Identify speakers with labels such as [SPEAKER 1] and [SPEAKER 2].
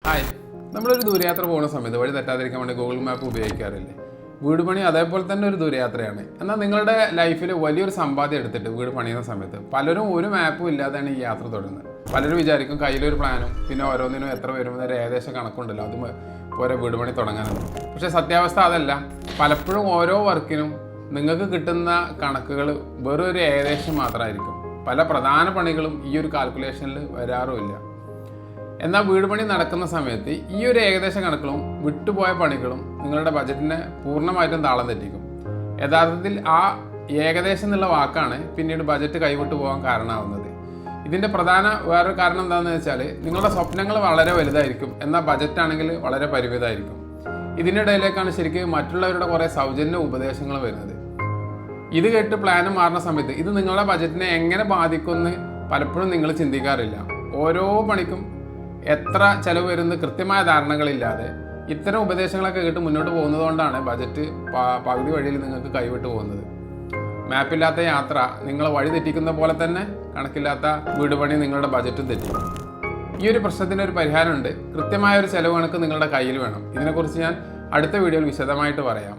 [SPEAKER 1] Hi, നമ്മളൊരു ദൂരയാത്ര പോകുന്ന സമയത്ത് വഴി തെറ്റാതിരിക്കാൻ വേണ്ടി ഗൂഗിൾ മാപ്പ് ഉപയോഗിക്കാറില്ലേ? വീട് പണി അതേപോലെ തന്നെ ഒരു ദൂരയാത്രയാണ്. എന്നാൽ നിങ്ങളുടെ ലൈഫിൽ വലിയൊരു സമ്പാദ്യം എടുത്തിട്ട് വീട് പണിയുന്ന സമയത്ത് പലരും ഒരു മാപ്പും ഇല്ലാതെയാണ് ഈ യാത്ര തുടരുന്നത്. പലരും വിചാരിക്കും കയ്യിലൊരു പ്ലാനും പിന്നെ ഓരോന്നിനും എത്ര വരുമെന്നൊരു ഏകദേശം കണക്കുണ്ടല്ലോ, അതും പോലെ വീട് പണി തുടങ്ങാനുണ്ട്. പക്ഷേ സത്യാവസ്ഥ അതല്ല. പലപ്പോഴും ഓരോ വർക്കിനും നിങ്ങൾക്ക് കിട്ടുന്ന കണക്കുകൾ വെറും ഒരു ഏകദേശം മാത്രമായിരിക്കും. പല പ്രധാന പണികളും ഈ ഒരു കാൽക്കുലേഷനിൽ വരാറുമില്ല. എന്നാൽ വീട് പണി നടക്കുന്ന സമയത്ത് ഈ ഒരു ഏകദേശ കണക്കുകളും വിട്ടുപോയ പണികളും നിങ്ങളുടെ ബജറ്റിനെ പൂർണ്ണമായിട്ടും താളം തെറ്റിക്കും. യഥാർത്ഥത്തിൽ ആ ഏകദേശം എന്നുള്ള വാക്കാണ് പിന്നീട് ബജറ്റ് കൈവിട്ടു പോകാൻ കാരണമാവുന്നത്. ഇതിൻ്റെ പ്രധാന വേറൊരു കാരണം എന്താണെന്ന് വെച്ചാൽ നിങ്ങളുടെ സ്വപ്നങ്ങൾ വളരെ വലുതായിരിക്കും, എന്നാൽ ബജറ്റ് ആണെങ്കിൽ വളരെ പരിമിതമായിരിക്കും. ഇതിനിടയിലേക്കാണ് ശരിക്കും മറ്റുള്ളവരുടെ കുറേ സൗജന്യ ഉപദേശങ്ങൾ വരുന്നത്. ഇത് കേട്ട് പ്ലാന് മാറുന്ന സമയത്ത് ഇത് നിങ്ങളുടെ ബജറ്റിനെ എങ്ങനെ ബാധിക്കുമെന്ന് പലപ്പോഴും നിങ്ങൾ ചിന്തിക്കാറില്ല. ഓരോ പണിക്കും എത്ര ചിലവ് വരുന്ന കൃത്യമായ ധാരണകളില്ലാതെ ഇത്തരം ഉപദേശങ്ങളൊക്കെ കേട്ട് മുന്നോട്ട് പോകുന്നത് കൊണ്ടാണ് ബജറ്റ് പകുതി വഴിയിൽ നിങ്ങൾക്ക് കൈവിട്ട് പോകുന്നത്. മാപ്പില്ലാത്ത യാത്ര നിങ്ങളെ വഴി തെറ്റിക്കുന്ന പോലെ തന്നെ കണക്കില്ലാത്ത വീട് പണി നിങ്ങളുടെ ബജറ്റും തെറ്റിക്കും. ഈ ഒരു പ്രശ്നത്തിന് ഒരു പരിഹാരമുണ്ട്. കൃത്യമായ ഒരു ചിലവ് കണക്ക് നിങ്ങളുടെ കയ്യിൽ വേണം. ഇതിനെക്കുറിച്ച് ഞാൻ അടുത്ത വീഡിയോയിൽ വിശദമായിട്ട് പറയാം.